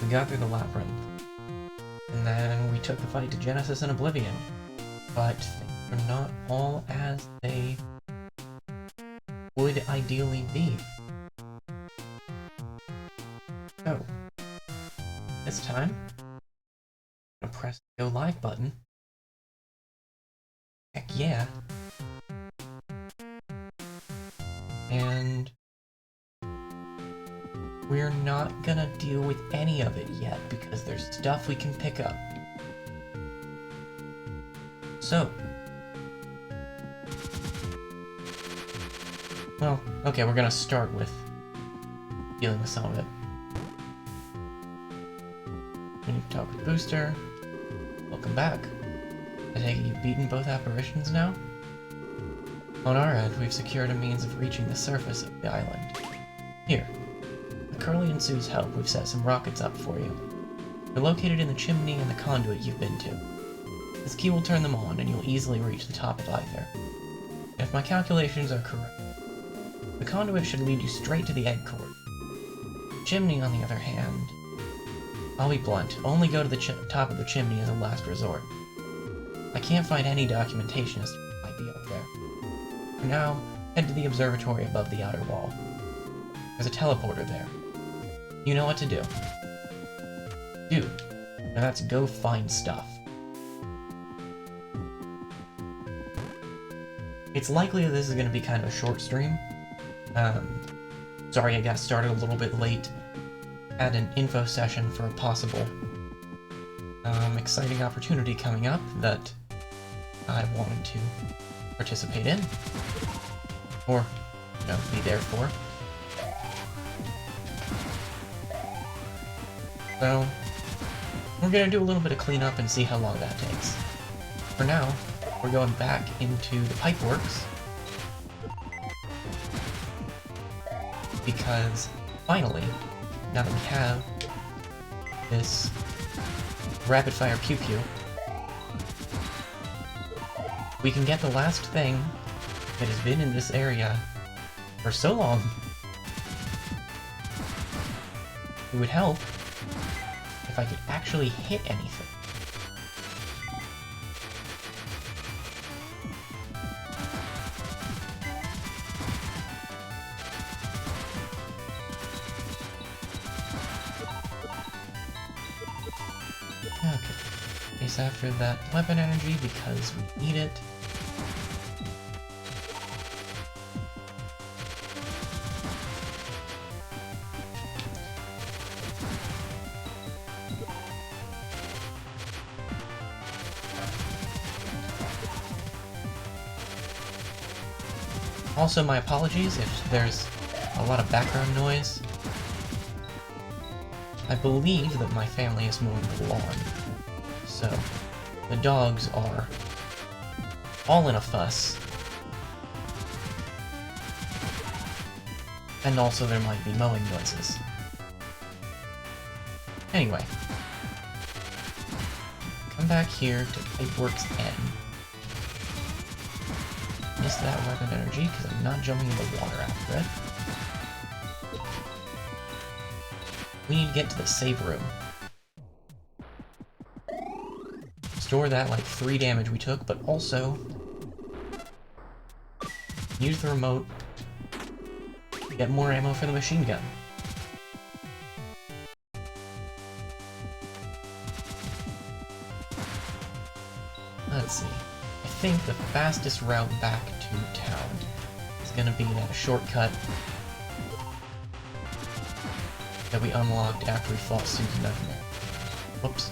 We got through the labyrinth. And then we took the fight to Genesis and Oblivion. But things are not all as they would ideally be. So, this time, I'm gonna press the Go Live button. Heck yeah. And we're not gonna deal with any of it yet because there's stuff we can pick up. So, well, okay, we're gonna start with dealing with some of it. We need to talk with Booster. Welcome back. I take it you've beaten both apparitions now? On our end, we've secured a means of reaching the surface of the island. Here. With Curly and Sue's help, we've set some rockets up for you. They're located in the chimney and the conduit you've been to. This key will turn them on, and you'll easily reach the top of either. If my calculations are correct, the conduit should lead you straight to the egg core. The chimney, on the other hand... I'll be blunt, only go to the top of the chimney as a last resort. I can't find any documentation as to what might be up there. For now, head to the observatory above the outer wall. There's a teleporter there. You know what to do. Do. Now that's go find stuff. It's likely that this is going to be kind of a short stream. Sorry I got started a little bit late. Had an info session for a possible exciting opportunity coming up that I wanted to participate in. Or, you know, be there for. So, we're gonna do a little bit of cleanup and see how long that takes. For now, we're going back into the pipeworks. Because, finally, now that we have this rapid-fire pew-pew, we can get the last thing that has been in this area for so long. It would help if I could actually hit anything. Okay, chase after that weapon energy because we need it. Also, my apologies if there's a lot of background noise. I believe that my family is mowing the lawn, so the dogs are all in a fuss. And also there might be mowing noises. Anyway, come back here to Pipeworks N. Miss that weapon energy because I'm not jumping in the water after it. We need to get to the save room. Store that like 3 damage we took, but also use the remote to get more ammo for the machine gun. Let's see. I think the fastest route back to town is gonna be that shortcut that we unlocked after we fought Sue's Nightmare. Whoops.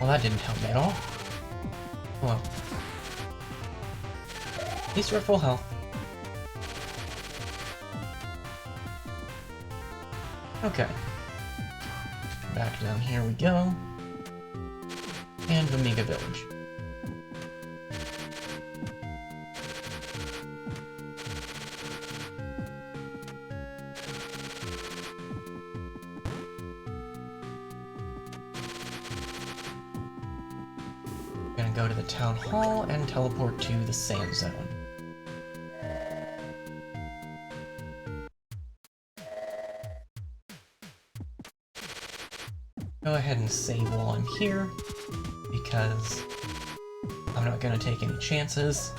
Well, that didn't help me at all. Oh well. At least we're at full health. Okay. Back down here we go. And Vamiga Village. We're gonna go to the town hall and teleport to the sand zone. Go ahead and save while I'm here, because I'm not gonna take any chances.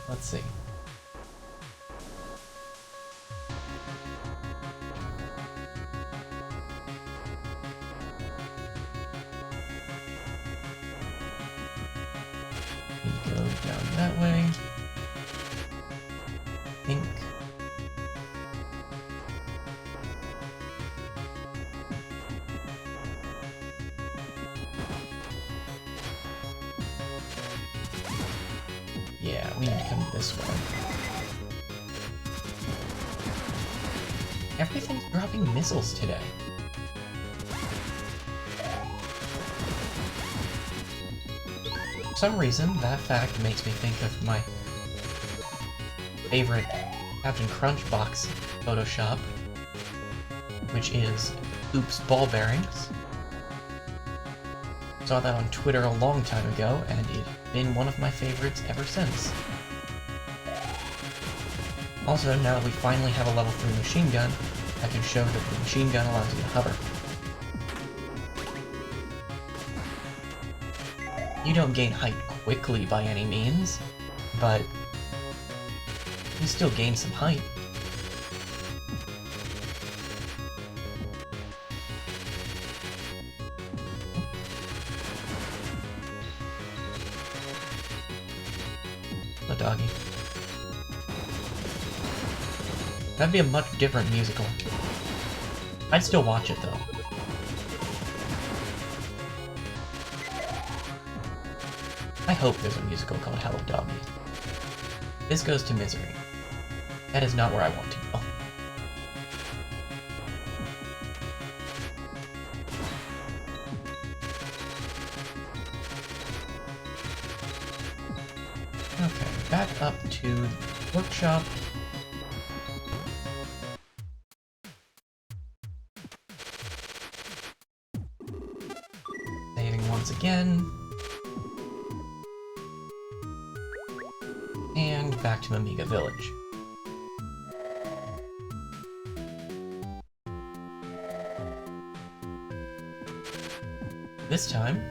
Let's see. We go down that way. Think. Yeah, we need to come this way. Everything's dropping missiles today. For some reason, that fact makes me think of my favorite Captain Crunch box Photoshop, which is Oops Ball Bearings. Saw that on Twitter a long time ago, and it's been one of my favorites ever since. Also, now that we finally have a level 3 machine gun, I can show that the machine gun allows you to hover. You don't gain height quickly by any means, but you still gain some height. The doggy. That'd be a much different musical. I'd still watch it, though. I hope there's a musical called Hello Doggy. This goes to Misery. That is not where I want to go. Okay, back up to the workshop. Saving once again. And back to Amiga Village. This time,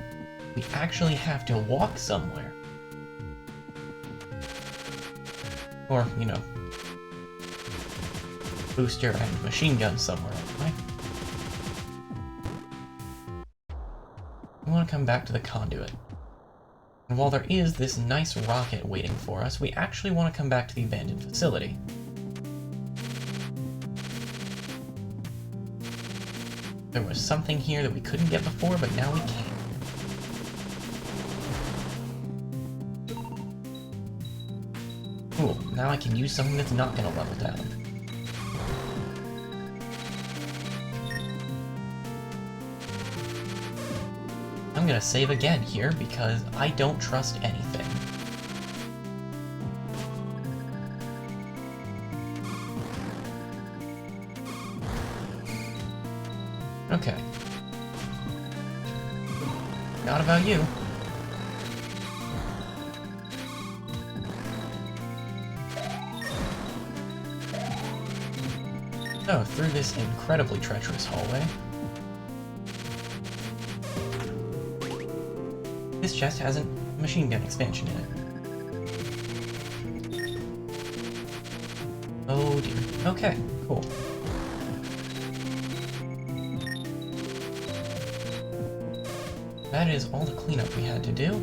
we actually have to walk somewhere. Or, you know, booster and machine gun somewhere, right? We want to come back to the conduit. And while there is this nice rocket waiting for us, we actually want to come back to the abandoned facility. There was something here that we couldn't get before, but now we can. Cool, now I can use something that's not going to level down. I'm going to save again here because I don't trust anything. Okay. Not about you. Oh, through this incredibly treacherous hallway. This chest has a machine gun expansion in it. Oh dear. Okay, cool. That is all the cleanup we had to do.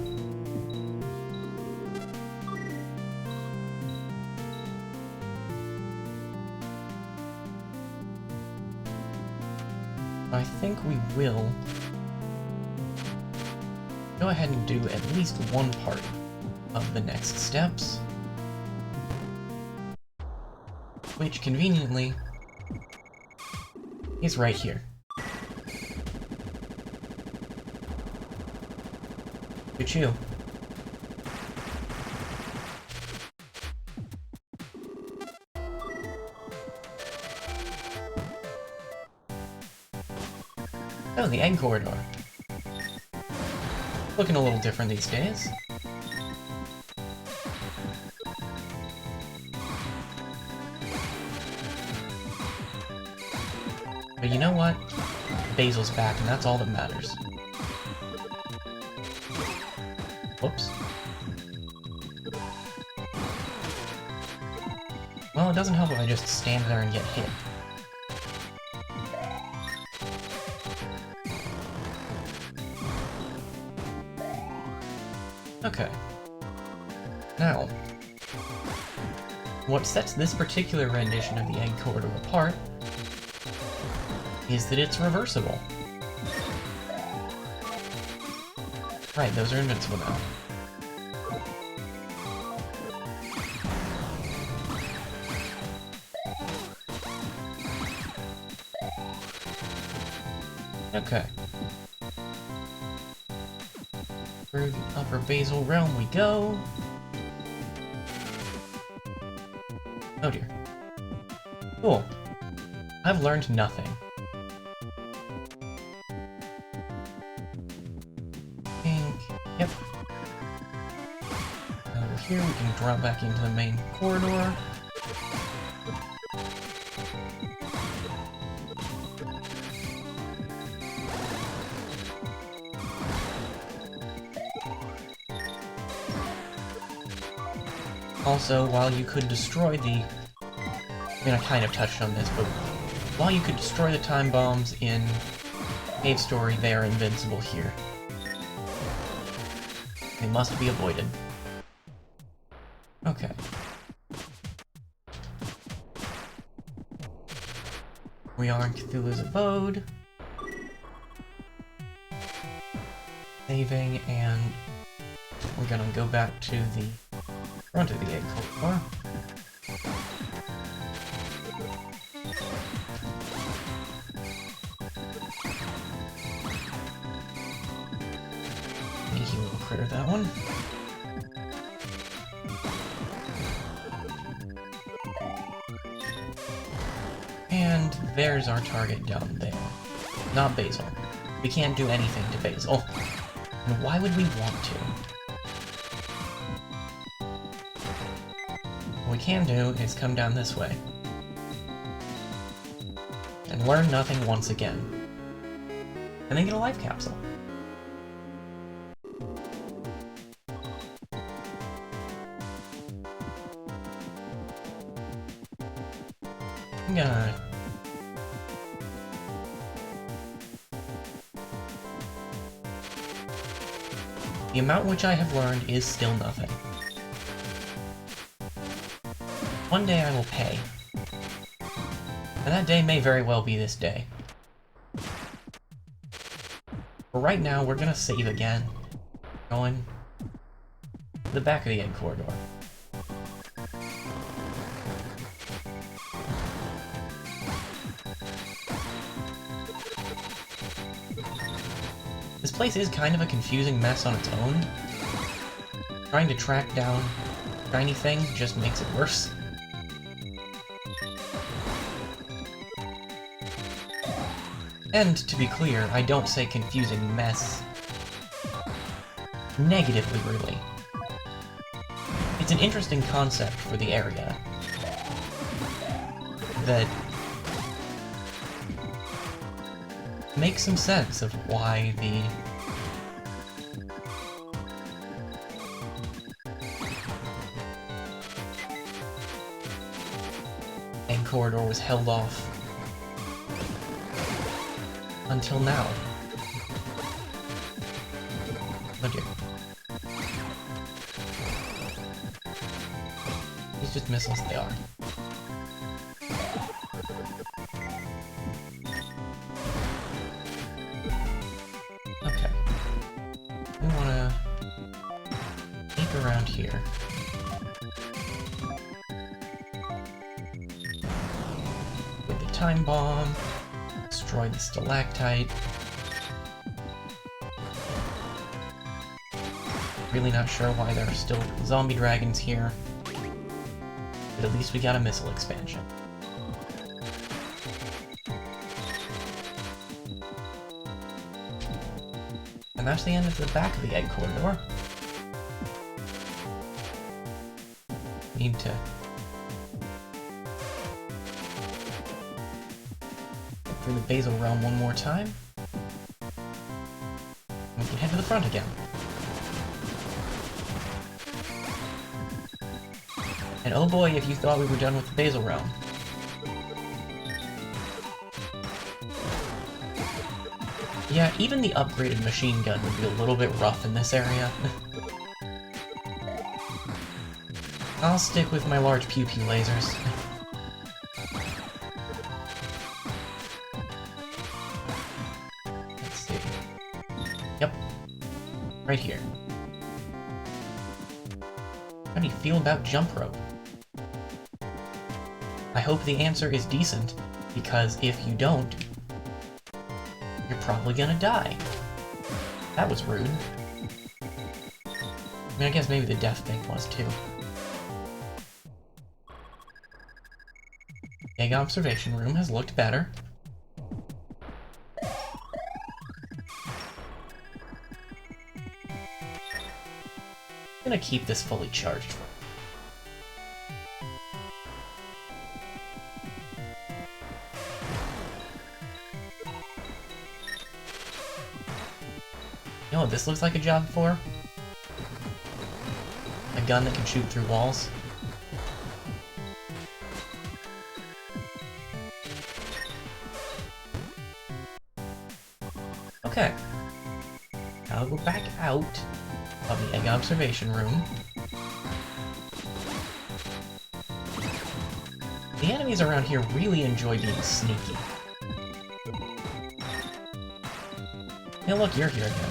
I think we will go ahead and do at least one part of the next steps, which conveniently is right here. Choo-choo. Oh, the egg corridor. Looking a little different these days. But you know what? Basil's back, and that's all that matters. Whoops. Well, it doesn't help if I just stand there and get hit. Okay. Now, what sets this particular rendition of the Egg Corridor apart is that it's reversible. Right, those are invincible now. Okay. Through the Upper Basil Realm we go. Oh dear. Cool. I've learned nothing. Yep. Over here we can drop back into the main corridor. Also, while you could destroy the... I mean, I kind of touched on this, but while you could destroy the time bombs in Cave Story, they are invincible here. They must be avoided. Okay. We are in Cthulhu's abode. Saving, and we're gonna go back to the front of the Egg Corridor. Sneaky little critter, that one. And there's our target down there. Not Basil. We can't do anything to Basil. And why would we want to? What we can do is come down this way. And learn nothing once again. And then get a life capsule. I'm gonna... The amount which I have learned is still nothing. One day I will pay. And that day may very well be this day. But right now, we're gonna save again. Going to the back of the Egg Corridor. This place is kind of a confusing mess on its own. Trying to track down shiny things just makes it worse. And, to be clear, I don't say confusing mess negatively, really. It's an interesting concept for the area that makes some sense of why the Egg Corridor was held off until now. Oh dear. These just missiles, they are. Okay. We wanna sneak around here. With the time bomb. Destroy the stalactite. Really not sure why there are still zombie dragons here. But at least we got a missile expansion. And that's the end of the back of the Egg Corridor. Need to through the Basal Realm one more time. We can head to the front again. And oh boy, if you thought we were done with the Basal Realm. Yeah, even the upgraded machine gun would be a little bit rough in this area. I'll stick with my large pew-pew lasers. Let's see. Yep. Right here. How do you feel about jump rope? I hope the answer is decent, because if you don't, you're probably gonna die. That was rude. I mean, I guess maybe the death thing was too. Egg observation room has looked better. I'm gonna keep this fully charged. You know what this looks like a job for? A gun that can shoot through walls. Okay. Now I'll go back out of the egg observation room. The enemies around here really enjoy being sneaky. Hey look, you're here again.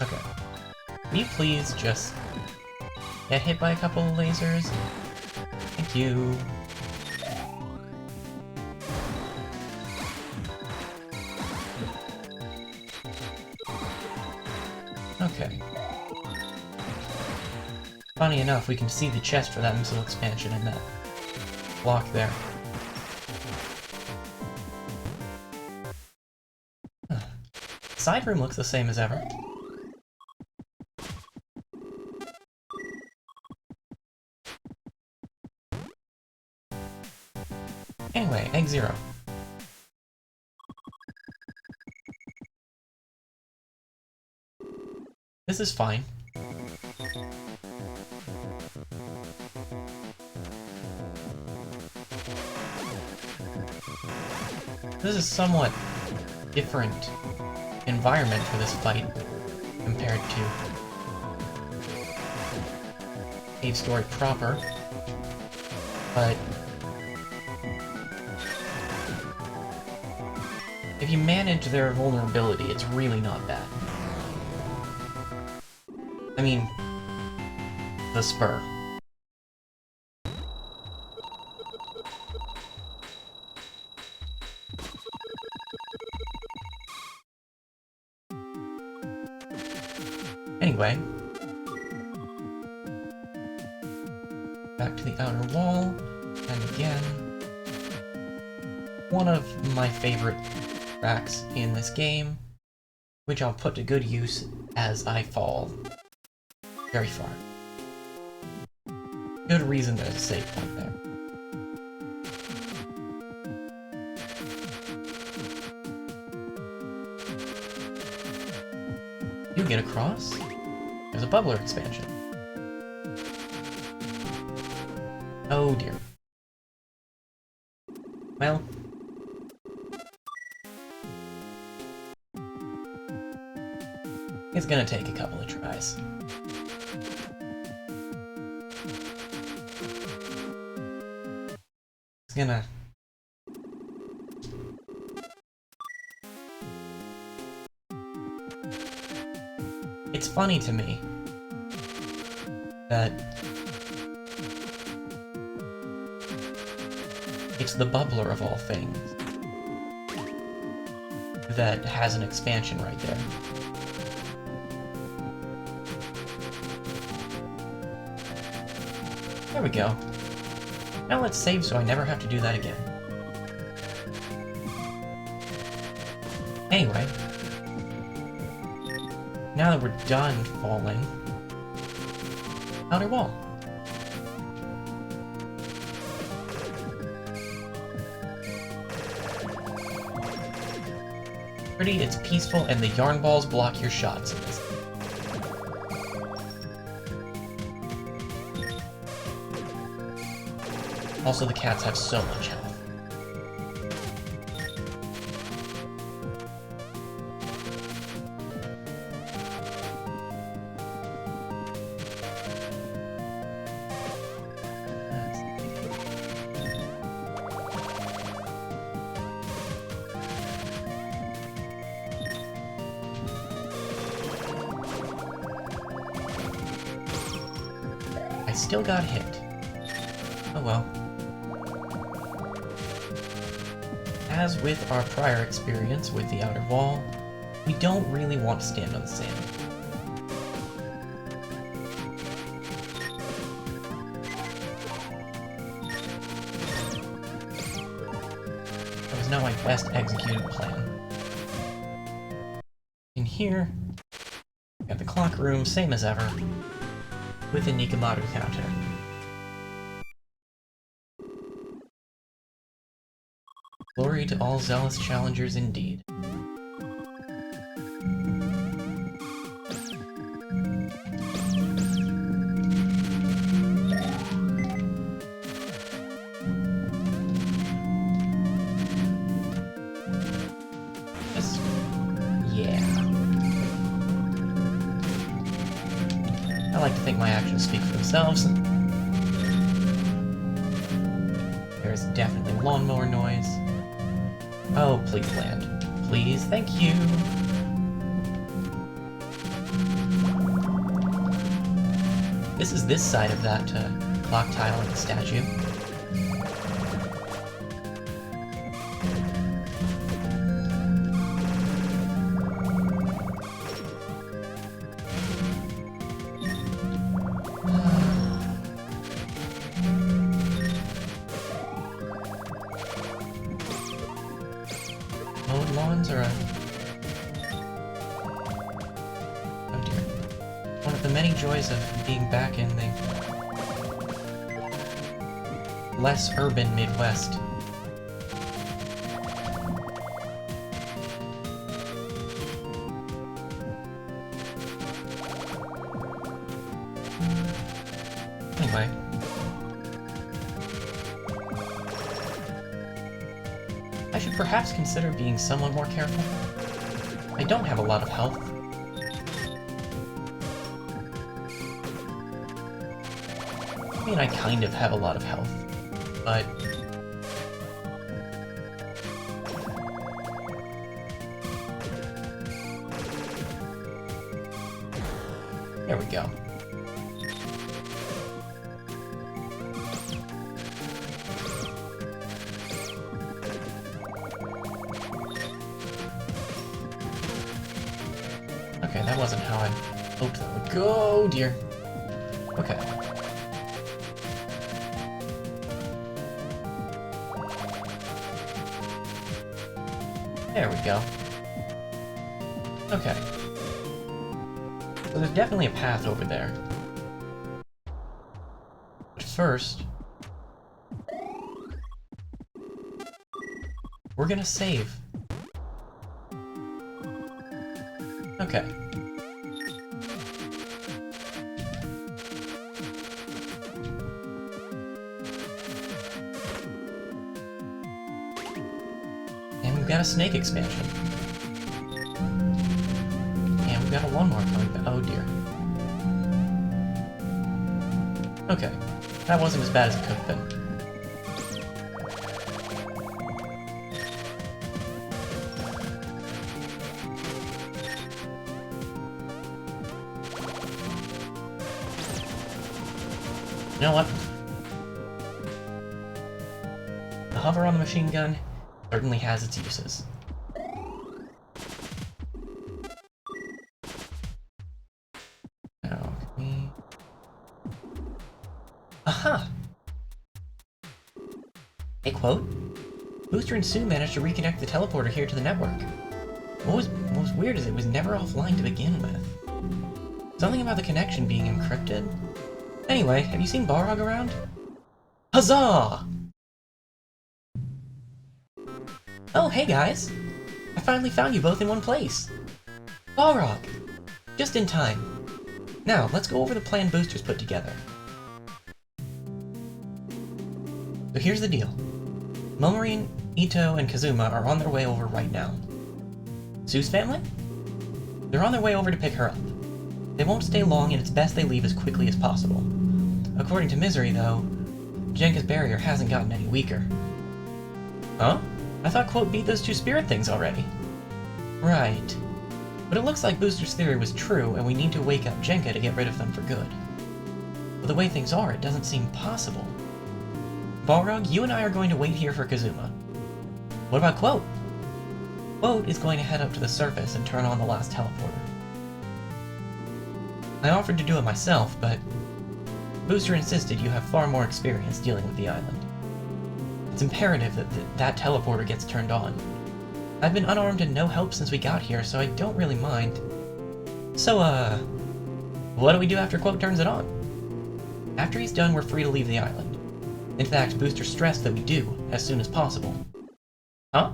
Okay. Will you please just get hit by a couple of lasers? Thank you. Okay. Funny enough, we can see the chest for that missile expansion in that block there. Huh. Side room looks the same as ever. Anyway, Egg Zero. This is fine. This is a somewhat different environment for this fight compared to Cave Story proper, but if you manage their vulnerability, it's really not bad. I mean, the spur. Anyway, back to the outer wall, and again, one of my favorite tracks in this game, which I'll put to good use as I fall very far. Good reason there's a save point there. You get across? There's a bubbler expansion. Oh dear. Well. It's gonna take a couple of tries. It's gonna... It's funny to me that it's the bubbler of all things that has an expansion right there. There we go. Now let's save so I never have to do that again. Anyway, now that we're done falling, outer wall. Pretty, it's peaceful, and the yarn balls block your shots in this. Also, the cats have so much health. I still got hit. Oh well. As with our prior experience with the outer wall, we don't really want to stand on the sand. That was not my best executed plan. In here, we got the clock room, same as ever, with a Nikamaru counter. Glory to all zealous challengers indeed. Just... yeah. I like to think my actions speak for themselves. There's definitely lawnmower noise. Oh, please land. Please, thank you. This is this side of that clock tile in the statue. Lawns are a... oh dear. One of the many joys of being back in the less urban Midwest. Anyway. I should perhaps consider being somewhat more careful. I don't have a lot of health. I mean, I kind of have a lot of health, but... there we go. Okay, that wasn't how I hoped that would go. Oh dear. Okay. There we go. Okay. So there's definitely a path over there. But first... we're gonna save. Okay. And we've got a snake expansion. And we've got a lawnmower coming back. Oh dear. Okay. That wasn't as bad as it could have been. You know what? The hover on the machine gun certainly has its uses. Now, can we... aha! Hey, quote. Booster and Sue managed to reconnect the teleporter here to the network. What was weird is it was never offline to begin with. Something about the connection being encrypted? Anyway, have you seen Balrog around? Huzzah! Oh, hey guys! I finally found you both in one place! Balrog! Just in time. Now, let's go over the plan Boosters put together. So here's the deal. Momorin, Ito, and Kazuma are on their way over right now. Sue's family? They're on their way over to pick her up. They won't stay long, and it's best they leave as quickly as possible. According to Misery, though, Jenka's barrier hasn't gotten any weaker. Huh? I thought Quote beat those two spirit things already. Right. But it looks like Booster's theory was true, and we need to wake up Jenka to get rid of them for good. But the way things are, it doesn't seem possible. Balrog, you and I are going to wait here for Kazuma. What about Quote? Quote is going to head up to the surface and turn on the last teleporter. I offered to do it myself, but Booster insisted you have far more experience dealing with the island. It's imperative that that teleporter gets turned on. I've been unarmed and no help since we got here, so I don't really mind. So, what do we do after Quote turns it on? After he's done, we're free to leave the island. In fact, Booster stressed that we do, as soon as possible. Huh?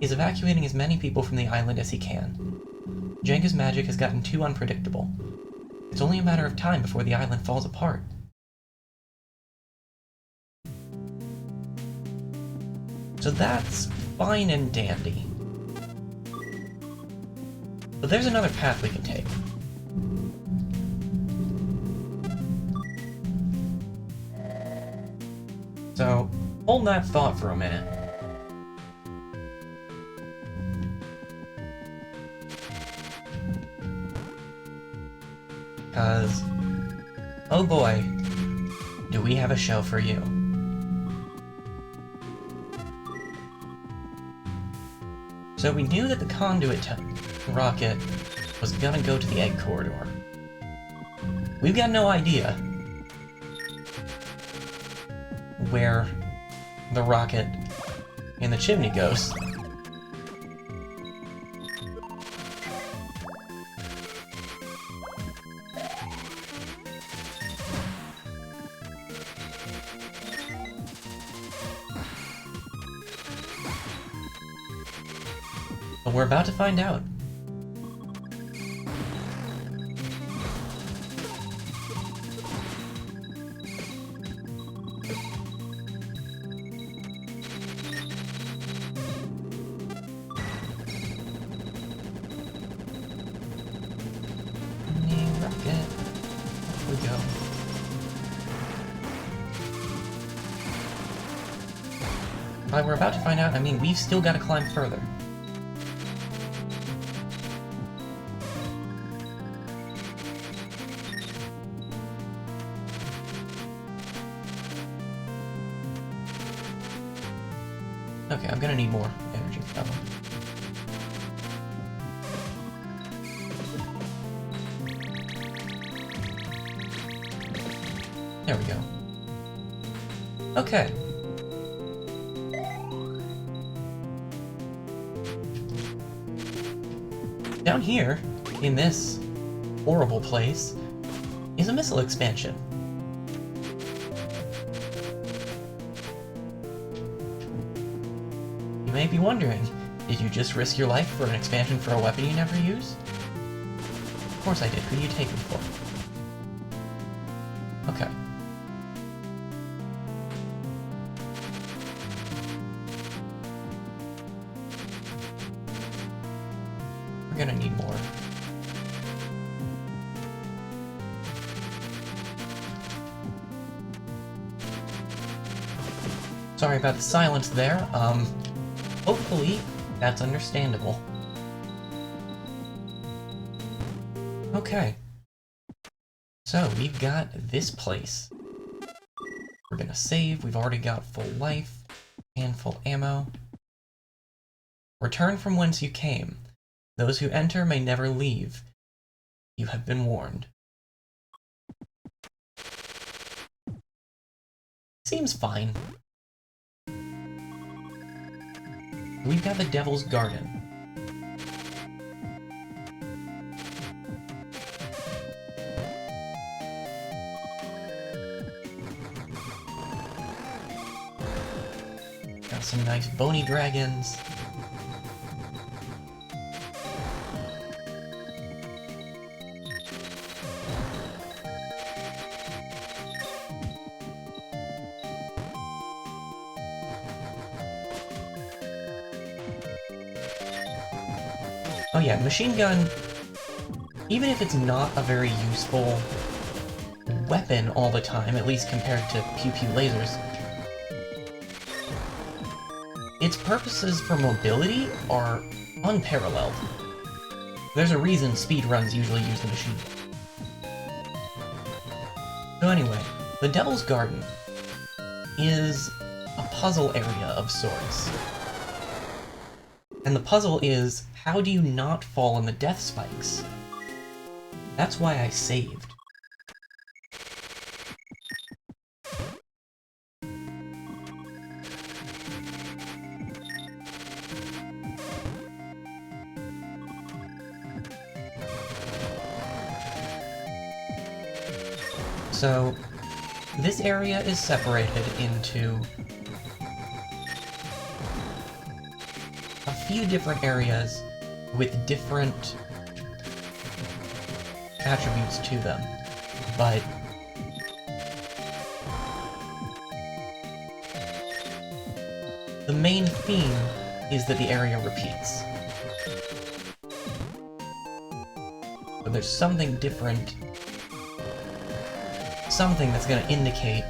He's evacuating as many people from the island as he can. Jenka's magic has gotten too unpredictable. It's only a matter of time before the island falls apart. So that's fine and dandy. But there's another path we can take. So, hold that thought for a minute. Because, oh boy, do we have a show for you. So we knew that the conduit rocket was gonna go to the egg corridor. We've got no idea where the rocket in the chimney goes. But we're about to find out. By we're about to find out, I mean we've still got to climb further. Okay, I'm gonna need more energy for that one. There we go. Okay. Down here, in this horrible place, is a missile expansion. You may be wondering, did you just risk your life for an expansion for a weapon you never use? Of course I did. Who do you take me for? Okay. We're gonna need more. Sorry about the silence there. Hopefully that's understandable. Okay. So, we've got this place. We're gonna save. We've already got full life and full ammo. Return from whence you came. Those who enter may never leave. You have been warned. Seems fine. We've got the Devil's Garden. nice bony dragons. Oh yeah, machine gun, even if it's not a very useful weapon all the time, at least compared to pew-pew lasers, its purposes for mobility are unparalleled. There's a reason speedruns usually use the machine gun. So anyway, the Devil's Garden is a puzzle area of sorts. And the puzzle is, how do you not fall in the death spikes? That's why I saved. So, this area is separated into a few different areas with different attributes to them, but the main theme is that the area repeats. But there's something different, something that's going to indicate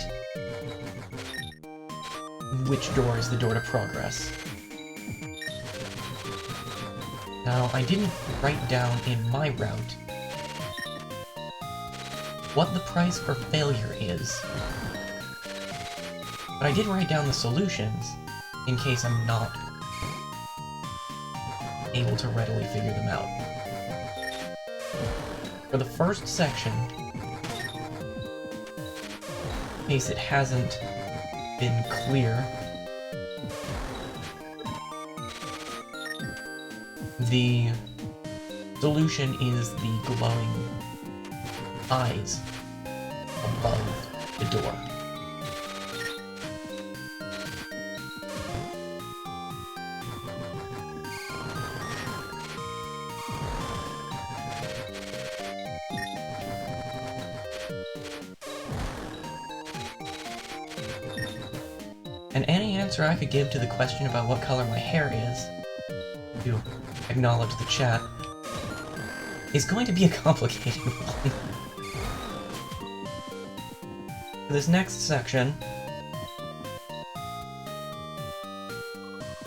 which door is the door to progress. Now, I didn't write down in my route what the price for failure is, but I did write down the solutions in case I'm not able to readily figure them out. For the first section, in case it hasn't been clear, the solution is the glowing eyes above the door. And any answer I could give to the question about what color my hair is, to acknowledge the chat, is going to be a complicated one. For this next section,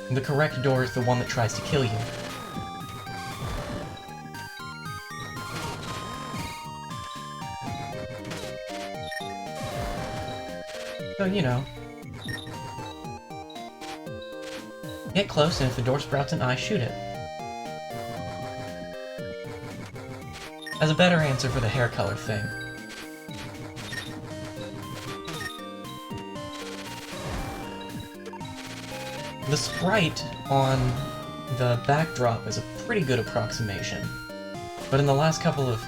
the correct door is the one that tries to kill you. So, you know, get close, and if the door sprouts an eye, shoot it. As a better answer for the hair color thing. The sprite on the backdrop is a pretty good approximation, but in the last couple of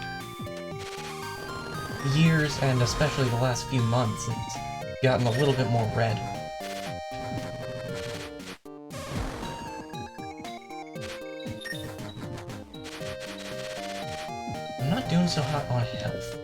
years, and especially the last few months, it's gotten a little bit more red. I'm not doing so hot on health.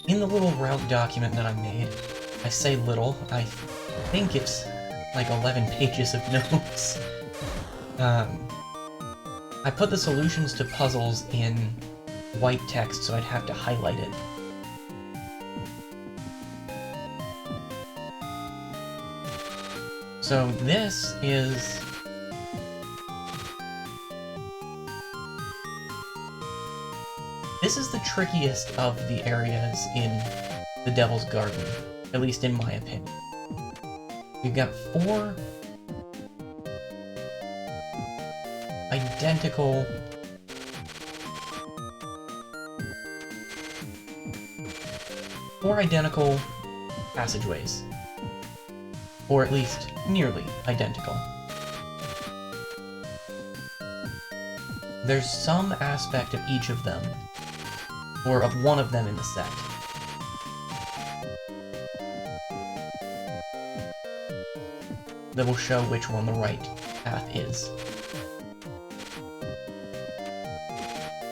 In the little route document that I made, I say little, I think it's like 11 pages of notes. I put the solutions to puzzles in white text, so I'd have to highlight it. So this is... This is the trickiest of the areas in the Devil's Garden, at least in my opinion. We've got 4 identical 4 identical passageways. Or at least nearly identical. There's some aspect of each of them, or of one of them in the set, that will show which one the right path is.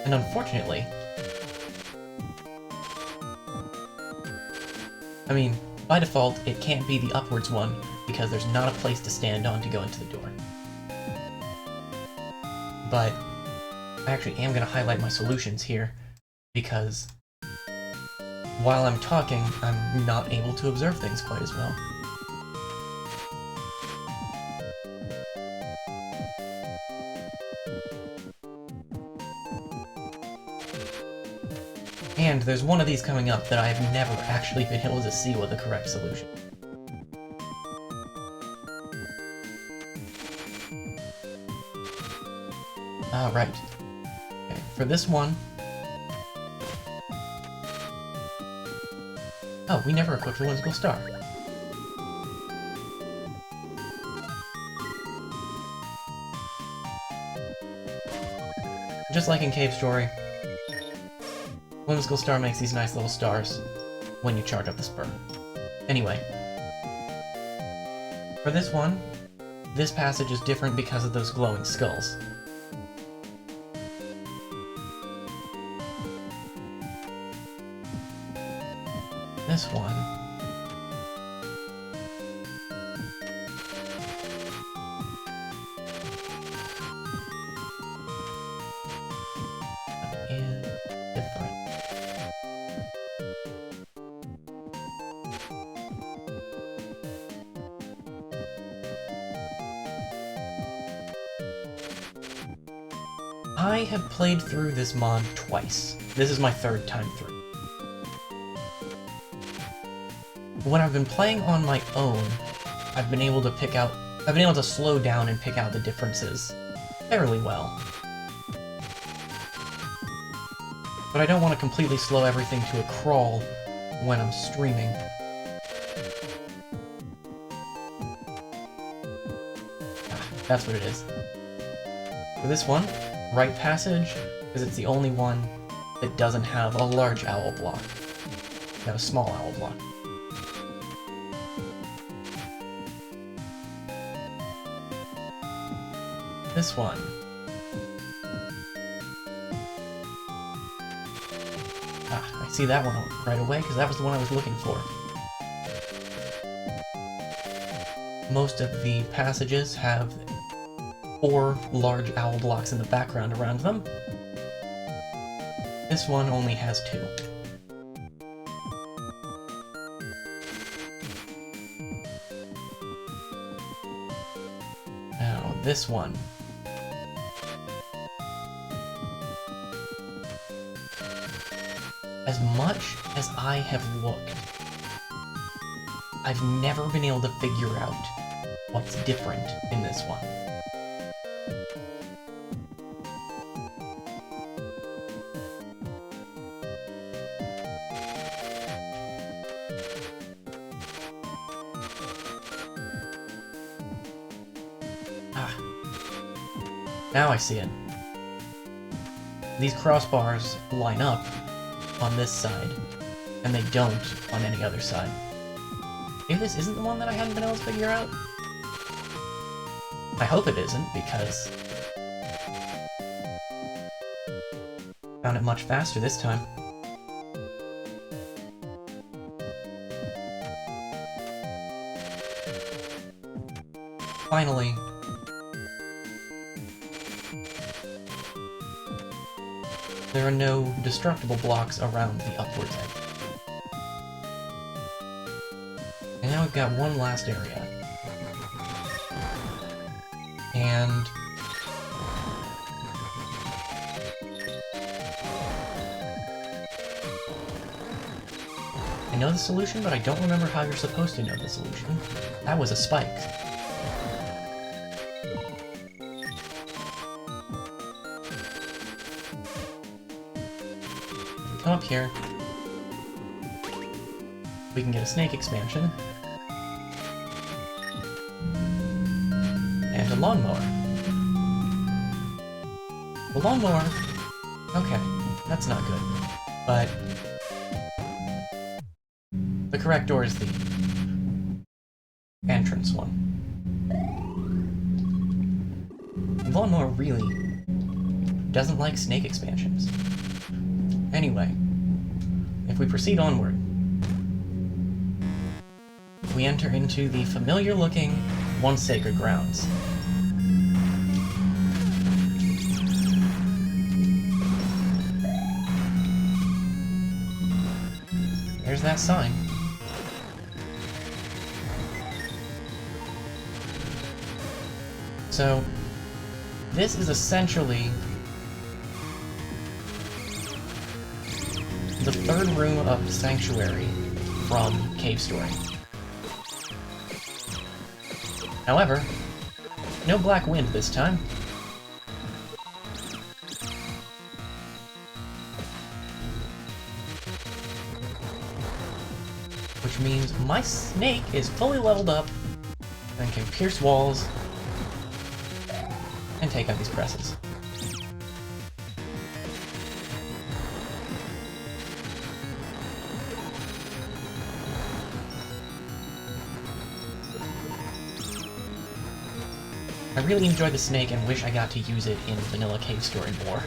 And unfortunately, I mean, by default, it can't be the upwards one, because there's not a place to stand on to go into the door. But I actually am going to highlight my solutions here, because while I'm talking, I'm not able to observe things quite as well. And there's one of these coming up that I have never actually been able to see what the correct solution. Ah, right. Okay, for this one... Oh, we never equipped the Whimsical Star. Just like in Cave Story, Whimsical Star makes these nice little stars when you charge up the spur. Anyway, for this one, this passage is different because of those glowing skulls. This one... is different. I have played through this mod twice. This is my 3rd time through. When I've been playing on my own, I've been able to slow down and pick out the differences fairly well. But I don't want to completely slow everything to a crawl when I'm streaming. That's what it is. For this one, right passage, because it's the only one that doesn't have a large owl block. You have a small owl block. This one. Ah, I see that one right away, because that was the one I was looking for. Most of the passages have 4 large owl blocks in the background around them. This one only has 2. Now, this one. As much as I have looked, I've never been able to figure out what's different in this one. Now I see it. These crossbars line up on this side, and they don't on any other side. Maybe this isn't the one that I hadn't been able to figure out? I hope it isn't, because I found it much faster this time. Finally, there are no destructible blocks around the upwards edge. And now we've got one last area. And I know the solution, but I don't remember how you're supposed to know the solution. That was a spike. Come up here. We can get a snake expansion. And a lawnmower. The lawnmower... Okay, that's not good. But... the correct door is the entrance one. The lawnmower really doesn't like snake expansions. Anyway, if we proceed onward, we enter into the familiar-looking Once Sacred Grounds. There's that sign. So, this is essentially the third room of the sanctuary from Cave Story. However, no black wind this time. Which means my snake is fully leveled up and can pierce walls and take out these presses. I really enjoy the snake and wish I got to use it in Vanilla Cave Story more.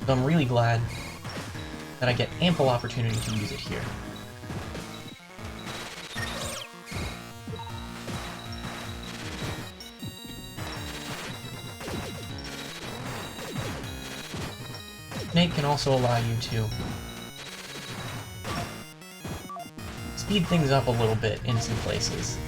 So I'm really glad that I get ample opportunity to use it here. Snake can also allow you to speed things up a little bit in some places.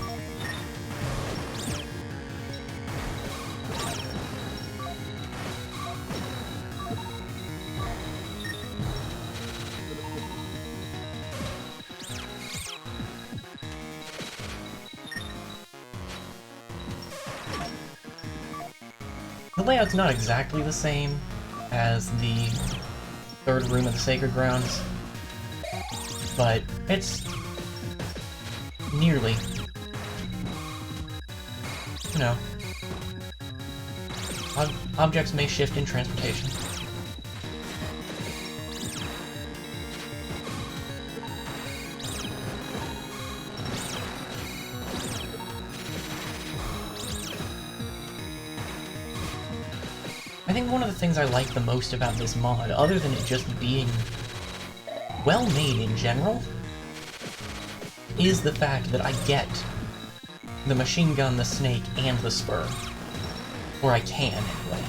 The layout's not exactly the same as the third room of the Sacred Grounds, but it's nearly, you know, objects may shift in transportation. I think one of the things I like the most about this mod, other than it just being well-made in general, is the fact that I get the machine gun, the snake, and the spur. Or I can, anyway.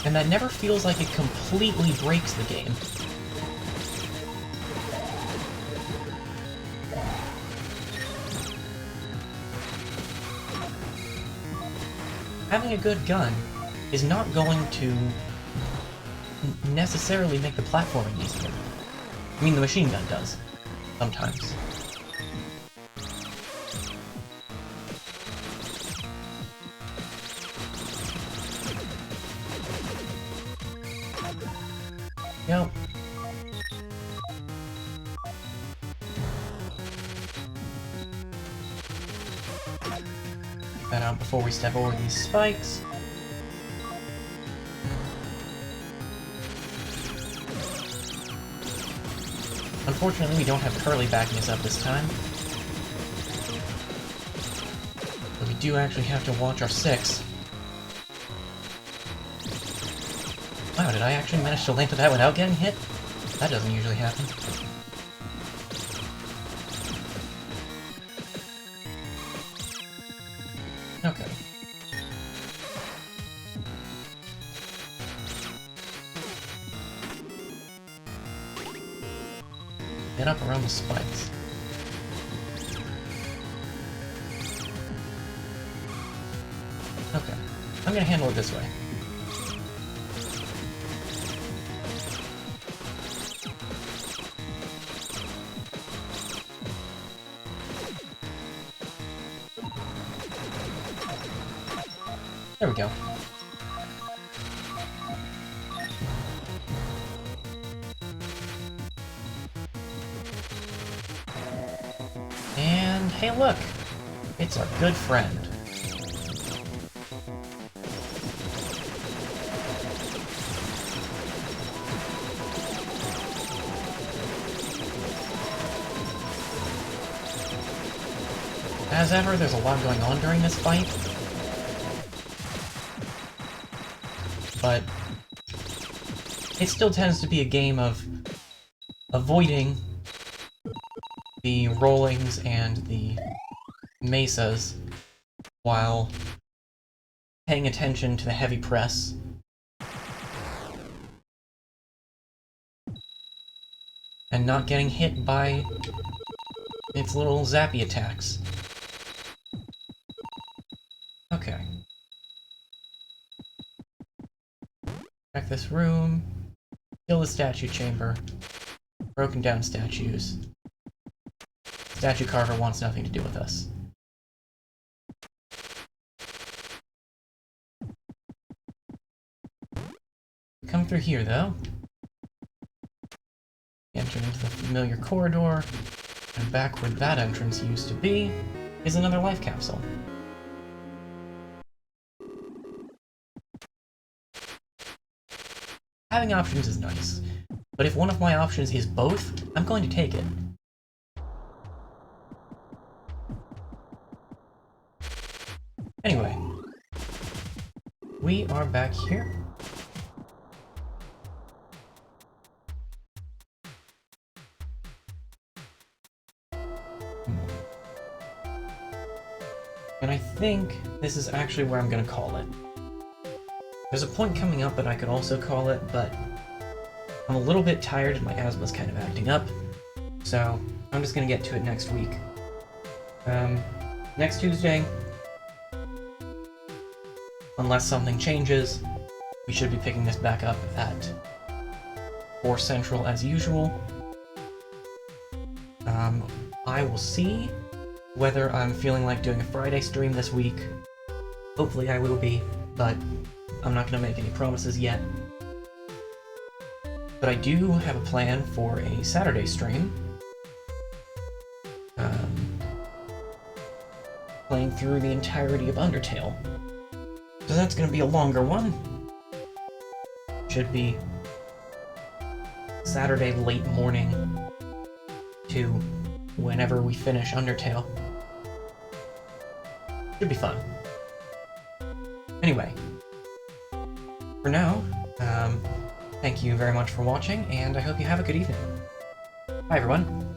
And that never feels like it completely breaks the game. Having a good gun is not going to necessarily make the platforming easier. I mean, the machine gun does. Sometimes. Yep. That out before we step over these spikes. Unfortunately, we don't have Curly backing us up this time. But we do actually have to watch our 6. Wow, did I actually manage to land to that without getting hit? That doesn't usually happen. Okay. Get up around the spikes. Okay. I'm gonna handle it this way. There we go. Hey look! It's our good friend. As ever, there's a lot going on during this fight. But it still tends to be a game of avoiding the rollings and the mesas while paying attention to the heavy press. And not getting hit by its little zappy attacks. Okay. Check this room. Kill the statue chamber. Broken down statues. Statue carver wants nothing to do with us. Come through here, though. Enter into the familiar corridor, and back where that entrance used to be is another life capsule. Having options is nice, but if one of my options is both, I'm going to take it. Anyway, we are back here. And I think this is actually where I'm gonna call it. There's a point coming up that I could also call it, but I'm a little bit tired and my asthma's kind of acting up, so I'm just gonna get to it next week. Next Tuesday, unless something changes, we should be picking this back up at 4 Central as usual. I will see whether I'm feeling like doing a Friday stream this week. Hopefully I will be, but I'm not going to make any promises yet. But I do have a plan for a Saturday stream. Playing through the entirety of Undertale. So that's going to be a longer one. Should be Saturday late morning to whenever we finish Undertale. Should be fun. Anyway, for now, thank you very much for watching, and I hope you have a good evening. Bye, everyone.